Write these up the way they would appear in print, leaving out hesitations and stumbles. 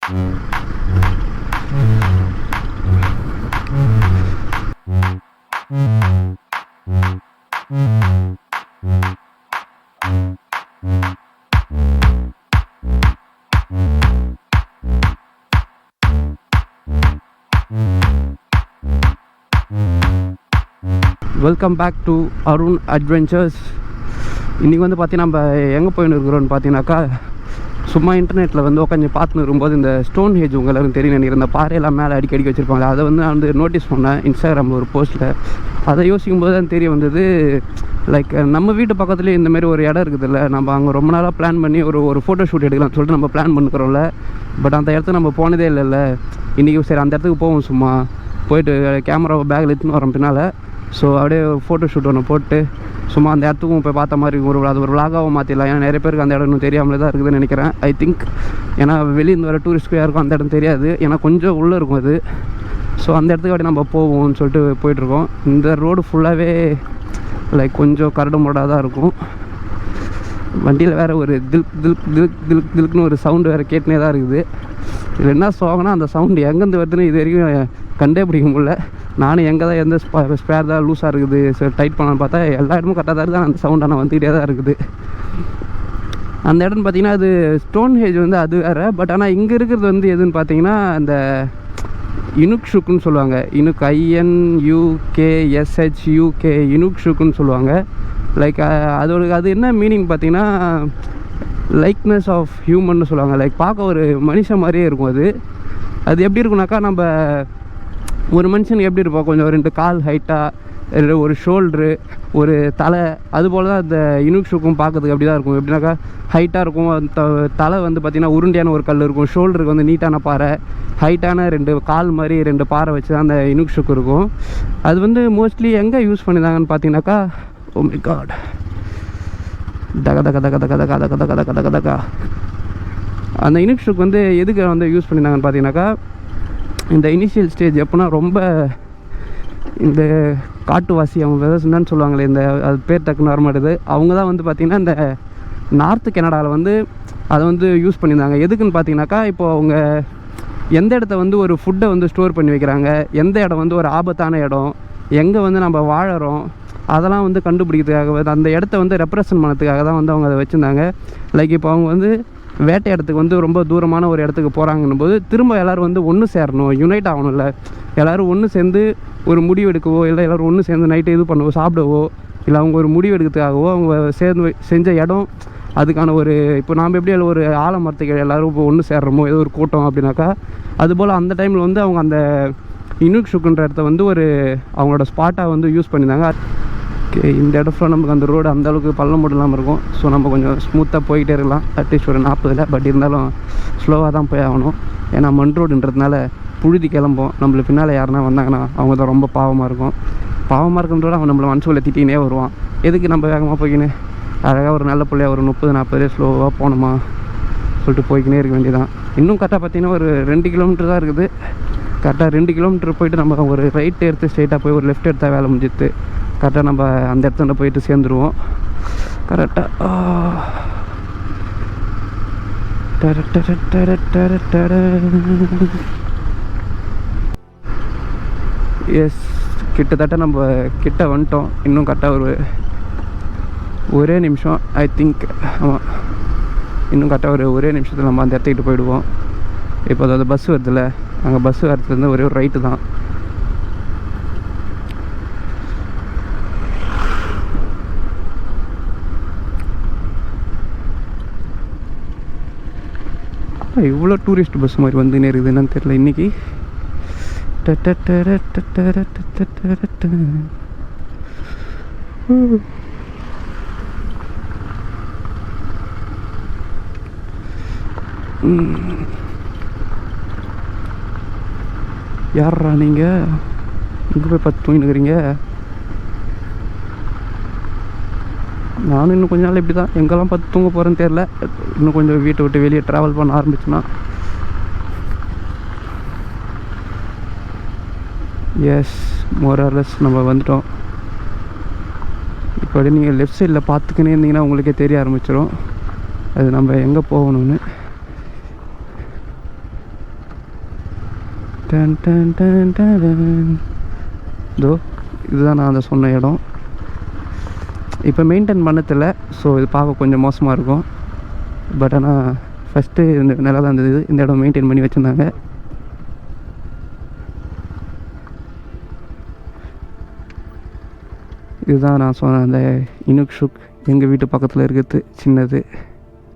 Welcome back to Arun Adventures. இன்றைக்கி வந்து பார்த்தீங்கன்னா நம்ம எங்கே போயின்னு இருக்கிறோன்னு பார்த்தீங்கன்னாக்கா, சும்மா இன்டர்நெட்டில் வந்து உட்காந்து பார்த்துன்னு இருக்கும்போது இந்த ஸ்டோன் ஹேஜ் உங்கள் எல்லோரும் தெரியும் நினைக்கிற, இந்த பாறையெல்லாம் மேலே அடிக்கடி வச்சுருப்பாங்க. அதை வந்து நான் வந்து நோட்டீஸ் பண்ணேன் இன்ஸ்டாகிராமில் ஒரு போஸ்ட்டில். அதை யோசிக்கும் போது தான் தெரிய வந்தது, லைக் நம்ம வீட்டு பக்கத்துலேயே இந்தமாரி ஒரு இடம் இருக்குதுல்ல, நம்ம அங்கே ரொம்ப நாளாக பிளான் பண்ணி ஒரு ஃபோட்டோ ஷூட் எடுக்கலாம்னு சொல்லிட்டு நம்ம பிளான் பண்ணிக்கிறோம்ல. பட் அந்த இடத்துக்கு நம்ம போனதே இல்லைல்ல. இன்றைக்கி சரி அந்த இடத்துக்கு போவோம், சும்மா போயிட்டு கேமராவை பேக்கில் எடுத்துன்னு வரோம் பின்னால். ஸோ அப்படியே ஃபோட்டோ ஷூட் ஒன்று போட்டு சும்மா அந்த இடத்துக்கும் போய் பார்த்த மாதிரி அது ஒரு விலாகாகவும் மாற்றிடலாம். ஏன்னா நிறைய பேருக்கு அந்த இடம் இன்னும் தெரியாமலே தான் இருக்குதுன்னு நினைக்கிறேன், ஐ திங்க். ஏன்னா வெளியிருந்து வர டூரிஸ்ட்க்கு யாருக்கும் அந்த இடம் தெரியாது, ஏன்னா கொஞ்சம் உள்ளே இருக்கும் அது. ஸோ அந்த இடத்துக்கு அப்படியே நம்ம போவோம்னு சொல்லிட்டு போயிட்டுருக்கோம். இந்த ரோடு ஃபுல்லாகவே லைக் கொஞ்சம் கரடு முரடாக தான் இருக்கும். வண்டியில் வேறு ஒரு தில்க் தில்க் தில்க் தில்க் தில்க்னு ஒரு சவுண்டு வேறு கேட்டுனே தான் இருக்குது. இதில் என்ன சோகனா, அந்த சவுண்டு எங்கேருந்து வருதுன்னு இது வரைக்கும் கண்டே பிடிக்க முடியல. நானும் எங்கே தான் எந்த ஸ்பேர் தான் லூஸாக இருக்குது சரி டைட் பண்ணலான்னு பார்த்தா எல்லா இடமும் கரெக்டாக தான் இருக்குது. அந்த சவுண்ட் ஆனால் வந்துக்கிட்டே தான் இருக்குது. அந்த இடம்னு பார்த்தீங்கன்னா அது ஸ்டோன் ஹேஜ் வந்து அது வேறு. பட் ஆனால் இங்கே இருக்கிறது வந்து எதுன்னு பார்த்தீங்கன்னா அந்த இனுக் ஷுக்குன்னு சொல்லுவாங்க. இனுக் INUKSHUK இனுக் ஷுக்குன்னு சொல்லுவாங்க. லைக் அது என்ன மீனிங் பார்த்தீங்கன்னா, லைக்னஸ் ஆஃப் ஹியூமன்னு சொல்லுவாங்க. லைக் பார்க்க ஒரு மனுஷன் மாதிரியே இருக்கும். அது எப்படி இருக்குனாக்கா, நம்ம ஒரு மனுஷனுக்கு எப்படி இருப்போம், கொஞ்சம் 2 கால் ஹைட்டாக, ஒரு ஷோல்ட்ரு, ஒரு தலை, அதுபோல் தான் அந்த இனுக் ஷுக்கும் பார்க்கறதுக்கு அப்படி தான் இருக்கும். எப்படின்னாக்கா ஹைட்டாக இருக்கும். தலை வந்து பார்த்திங்கன்னா உருண்டியான ஒரு கல் இருக்கும். ஷோல்டருக்கு வந்து நீட்டான பாறை, ஹைட்டான 2 கால் மாதிரி 2 பாறை வச்சு தான் அந்த இனுக் ஷுக் இருக்கும். அது வந்து மோஸ்ட்லி எங்கே யூஸ் பண்ணியிருந்தாங்கன்னு பார்த்தீங்கன்னாக்கா, ஓ மை காட், தக தக தக தக தக தக தக தக தக தக அந்த இனுக் ஷுக் வந்து எதுக்கு வந்து யூஸ் பண்ணியிருந்தாங்கன்னு பார்த்தீங்கன்னாக்கா, இந்த இனிஷியல் ஸ்டேஜ் எப்போனா ரொம்ப இந்த காட்டுவாசி அவங்க என்னன்னு சொல்லுவாங்களே, இந்த அது பேர் டக்குன்னு வரமாட்டுது, அவங்க தான் வந்து பார்த்திங்கன்னா இந்த நார்த்து கனடாவில் வந்து அதை வந்து யூஸ் பண்ணியிருந்தாங்க. எதுக்குன்னு பார்த்தீங்கன்னாக்கா, இப்போது அவங்க எந்த இடத்த வந்து ஒரு ஃபுட்டை வந்து ஸ்டோர் பண்ணி வைக்கிறாங்க, எந்த இடம் வந்து ஒரு ஆபத்தான இடம், எங்கே வந்து நம்ம வாழறோம், அதெல்லாம் வந்து கண்டுபிடிக்கிறதுக்காக அந்த இடத்த வந்து ரெப்ரசன்ட் பண்ணதுக்காக தான் வந்து அவங்க அதை வச்சுருந்தாங்க. லைக் இப்போ அவங்க வந்து வேட்டை இடத்துக்கு வந்து ரொம்ப தூரமான ஒரு இடத்துக்கு போகிறாங்கன்னும் போது திரும்ப எல்லோரும் வந்து ஒன்று சேரணும், யுனைட் ஆகணும்ல. எல்லோரும் ஒன்று சேர்ந்து ஒரு முடிவு எடுக்கவோ, இல்லை எல்லோரும் ஒன்று சேர்ந்து நைட்டு இது பண்ணவோ, சாப்பிடவோ, இல்லை அவங்க ஒரு முடிவு எடுக்கிறதுக்காகவோ அவங்க சேர்ந்து செஞ்ச இடம் அதுக்கான ஒரு, இப்போ நாம் எப்படி ஒரு ஆலமரத்துக்கு எல்லோரும் இப்போ ஒன்று சேர்றோமோ, ஏதோ ஒரு கூட்டம் அப்படின்னாக்கா, அதுபோல் அந்த டைமில் வந்து அவங்க அந்த இனுக் ஷுக்குன்ற இடத்த வந்து ஒரு அவங்களோட ஸ்பாட்டாக வந்து யூஸ் பண்ணியிருந்தாங்க. ஓகே, இந்த இடத்துல நமக்கு அந்த ரோடு அந்தளவுக்கு பள்ளம் மட்டும் இல்லாமல் இருக்கும். ஸோ நம்ம கொஞ்சம் ஸ்மூத்தாக போய்கிட்டே இருக்கலாம், அட்லீஸ்ட் ஒரு 40. பட் இருந்தாலும் ஸ்லோவாக தான் போய் ஆகணும். ஏன்னா மண் ரோடுன்றதுனால புழுதி கிளம்போம். நம்மளுக்கு பின்னால் யாருன்னா வந்தாங்கன்னா அவங்க தான் ரொம்ப பாவமாக இருக்கும். பாவமாக இருக்குன்றோட அவன் நம்மளை மனசுக்குள்ளே திட்டினே வருவான். எதுக்கு நம்ம வேகமாக போய்க்கின்னு அழகாக ஒரு நல்ல பிள்ளையா ஒரு 30-40 ஸ்லோவாக போகணுமா சொல்லிட்டு போய்க்கினே இருக்க வேண்டியதான். இன்னும் கரெக்டாக பார்த்தீங்கன்னா ஒரு 2 கிலோமீட்டர் தான் இருக்குது. கரெக்டாக 2 கிலோமீட்டர் போய்ட்டு நம்ம ஒரு ரைட் எடுத்து ஸ்ட்ரெயிட்டாக போய் ஒரு லெஃப்ட் எடுத்தால் வேலை முடிஞ்சுது. கரெக்டாக நம்ம அந்த இடத்துல போயிட்டு சேர்ந்துருவோம் கரெக்டாக. எஸ், கிட்டத்தட்ட நம்ம கிட்ட வந்துட்டோம். இன்னும் கரெக்டாக ஒரே நிமிஷம், ஐ திங்க். ஆமாம், இன்னும் கரெக்டாக ஒரே நிமிஷத்தில் நம்ம அந்த இடத்துக்கிட்டு போயிடுவோம். இப்போ அதாவது பஸ் வருதுல்ல, அங்கே பஸ் வரத்துலேருந்து ஒரே ஒரு ரைட்டு தான். இவ்வளோ டூரிஸ்ட் பஸ் மாதிரி வந்துன்னே இருக்குது, என்னன்னு தெரியல இன்றைக்கி. யாரா நீங்கள் இங்கே போய் பார்த்து தூங்கினுக்கிறீங்க? நானும் இன்னும் கொஞ்ச நாள் இப்படி தான், எங்கெல்லாம் பார்த்து தூங்க போகிறேன்னு தெரில. இன்னும் கொஞ்சம் வீட்டை விட்டு வெளியே ட்ராவல் பண்ண ஆரம்பிச்சுன்னா. எஸ், மோரலஸ் நம்ம வந்துட்டோம். இப்போ நீங்கள் லெஃப்ட் சைடில் பார்த்துக்கினே இருந்தீங்கன்னா உங்களுக்கே தெரிய ஆரம்பிச்சிடும் அது நம்ம எங்கே போகணும்னு. Done done done done. இதோ இதுதான் நான் அதை சொன்ன இடம். இப்போ மெயின்டைன் பண்ணதில்ல, ஸோ இது பார்க்க கொஞ்சம் மோசமாக இருக்கும். பட் ஆனால் ஃபஸ்ட்டு இந்த நல்லா தான் இருந்தது. இந்த இடம் மெயின்டைன் பண்ணி வச்சுருந்தாங்க. இதுதான் நான் சொன்ன அந்த இனுக்ஷுக், எங்கள் வீட்டு பக்கத்தில் இருக்கிறது சின்னது.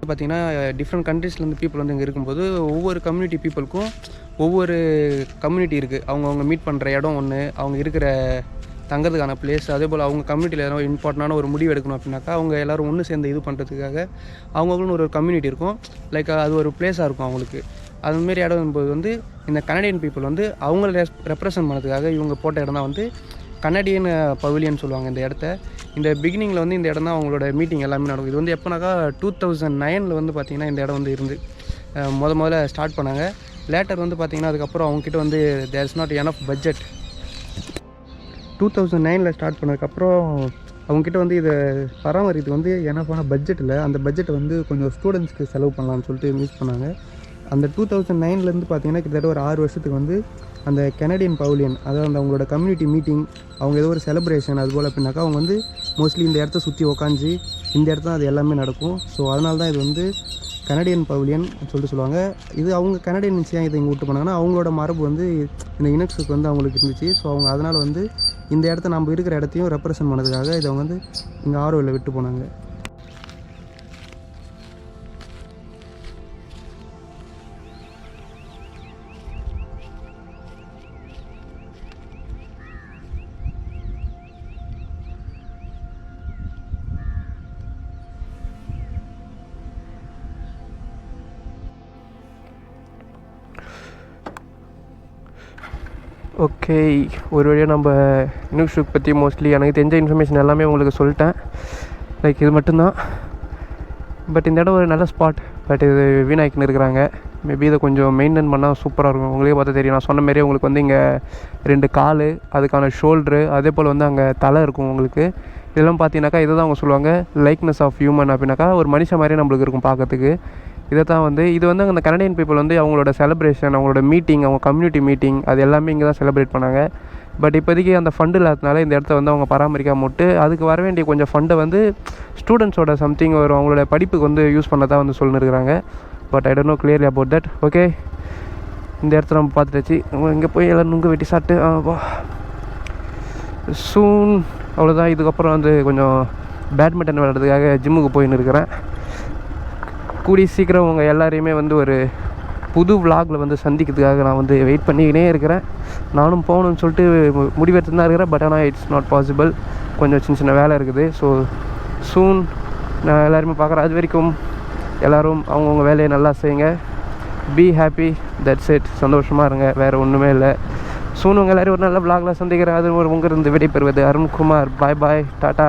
பார்த்திங்கன்னா டிஃப்ரெண்ட் கண்ட்ரீஸ்லேருந்து பீப்புள் வந்து இங்கே இருக்கும்போது ஒவ்வொரு கம்யூனிட்டி பீப்புளுக்கும் ஒவ்வொரு கம்யூனிட்டி இருக்குது. அவங்கவுங்க மீட் பண்ணுற இடம் ஒன்று, அவங்க இருக்கிற தங்கிறதுக்கான பிளேஸ், அதே போல் அவங்க கம்யூனிட்டியில் எதனா இம்பார்ட்டண்டான ஒரு முடிவு எடுக்கணும் அப்படின்னாக்கா அவங்க எல்லோரும் ஒன்று சேர்ந்து இது பண்ணுறதுக்காக அவங்களுக்குன்னு ஒரு கம்யூனிட்டி இருக்கும். லைக் அது ஒரு பிளேஸாக இருக்கும் அவங்களுக்கு. அதுமாரி இடம் போது வந்து இந்த கனடியன் பீப்புள் வந்து அவங்கள ரெப்ரசன்ட் பண்ணுறதுக்காக இவங்க போட்ட இடம் தான் வந்து கனடியன் பவிலியன் சொல்லுவாங்க இந்த இடத்த. இந்த பிகினிங்கில் வந்து இந்த இடம் தான் அவங்களோட மீட்டிங் எல்லாமே நடக்கும். இது வந்து எப்போனாக்கா 2009 வந்து பார்த்திங்கன்னா இந்த இடம் வந்து இருந்து முதல்ல ஸ்டார்ட் பண்ணாங்க. லேட்டர் வந்து பார்த்திங்கன்னா அதுக்கப்புறம் அவங்கக்கிட்ட வந்து there is not enough budget. 2009 start பண்ணதுக்கப்புறம் அவங்கக்கிட்ட வந்து இதை பராமரிக்கிறதுக்கு வந்து எனஃபான பட்ஜெட் இல்லை. அந்த பட்ஜெட்டை வந்து கொஞ்சம் ஸ்டூடெண்ட்ஸ்க்கு செலவு பண்ணலான்னு சொல்லிட்டு யூஸ் பண்ணாங்க. அந்த 2009 பார்த்திங்கன்னா கிட்டத்தட்ட ஒரு 6 வருஷத்துக்கு வந்து அந்த கனடியன் பவிலியன், அதாவது அந்த அவங்களோட கம்யூனிட்டி மீட்டிங், அவங்க ஏதோ ஒரு செலிப்ரேஷன் அதுபோல் அப்படின்னாக்கா அவங்க வந்து மோஸ்ட்லி இந்த இடத்த சுற்றி உக்காஞ்சி இந்த இடத்துல அது எல்லாமே நடக்கும். ஸோ அதனால தான் இது வந்து கனடியன் பவிலியன் சொல்லிட்டு சொல்லுவாங்க. இது அவங்க கனடியன்ஸ் ஏன் இதை இங்கே விட்டு போனாங்கன்னா அவங்களோட மரபு வந்து இந்த இனக்ஸுக்கு வந்து அவங்களுக்கு இருந்துச்சு. ஸோ அவங்க அதனால் வந்து இந்த இடத்த நம்ம இருக்கிற இடத்தையும் ரெப்ரசன்ட் பண்ணதுக்காக இதை அவங்க வந்து இங்கே ஆரோவில் விட்டு போனாங்க. ஓகே, ஒரு வழியாக நம்ம இனுக்ஷுக் பற்றி மோஸ்ட்லி எனக்கு தெரிஞ்ச இன்ஃபர்மேஷன் எல்லாமே உங்களுக்கு சொல்லிட்டேன். லைக் இது மட்டும்தான். பட் இந்த இடம் ஒரு நல்ல ஸ்பாட். பட் இது வீணாக்கின்னு இருக்கிறாங்க. மேபி இதை கொஞ்சம் மெயின்டைன் பண்ணால் சூப்பராக இருக்கும். உங்களுக்கே பார்த்தா தெரியும். நான் சொன்ன மாரி உங்களுக்கு வந்து இங்கே 2 கால், அதுக்கான ஷோல்ட்ரு, அதே போல் வந்து அங்கே தலை இருக்கும் உங்களுக்கு. இதெல்லாம் பார்த்தீங்கன்னாக்கா இதை தான் அவங்க சொல்லுவாங்க லைக்னஸ் ஆஃப் ஹியூமன் அப்படின்னாக்கா ஒரு மனுஷன் மாதிரியே நம்மளுக்கு இருக்கும் பார்க்கறதுக்கு. இதை தான் வந்து இது வந்து அந்த கனடியன் பீப்புள் வந்து அவங்களோட செலிப்ரேஷன், அவங்களோட மீட்டிங், அவங்க கம்யூனிட்டி மீட்டிங் அது எல்லாமே இங்கே தான் செலிப்ரேட் பண்ணாங்க. பட் இப்போதைக்கு அந்த ஃபண்டு இல்லாதனால இந்த இடத்த வந்து அவங்க பராமரிக்காம விட்டு அதுக்கு வர வேண்டிய கொஞ்சம் ஃபண்டை வந்து ஸ்டூடெண்ட்ஸோட சம்திங் ஒரு அவங்களோட படிப்புக்கு வந்து யூஸ் பண்ணதான் வந்து சொல்லிருக்கிறாங்க. But I don't know clearly about that. Okay, இந்த இடத்துல நம்ம பார்த்துட்டாச்சு. இங்கே போய் எல்லாம் நுங்கு வெட்டி சாப்பிட்டு சூன் அவ்வளோதான். இதுக்கப்புறம் வந்து கொஞ்சம் பேட்மிண்டன் விளையாடுறதுக்காக ஜிம்முக்கு போயின்னு இருக்கிறேன். கூடி சீக்கிரம் உங்கள் எல்லாரையுமே வந்து ஒரு புது விலாகில் வந்து சந்திக்கிறதுக்காக நான் வந்து வெயிட் பண்ணிக்கினே இருக்கிறேன். நானும் போகணுன்னு சொல்லிட்டு முடிவெடுத்து தான் இருக்கிறேன். பட் ஆனால் இட்ஸ் நாட் பாசிபிள். கொஞ்சம் சின்ன சின்ன வேலை இருக்குது. ஸோ சூன் நான் எல்லாருமே பார்க்குறேன். அது வரைக்கும் எல்லோரும் அவங்கவுங்க வேலையை நல்லா செய்யுங்க. Be happy, that's it. சந்தோஷமாக இருங்க, வேறு ஒன்றுமே இல்லை. சூன் உங்கள் எல்லோரும் ஒரு நல்ல விலாகில் சந்திக்கிறேன். அது ஒரு உங்கள் இருந்து விடைபெறுவது அருண்குமார். பாய் பாய், டாட்டா.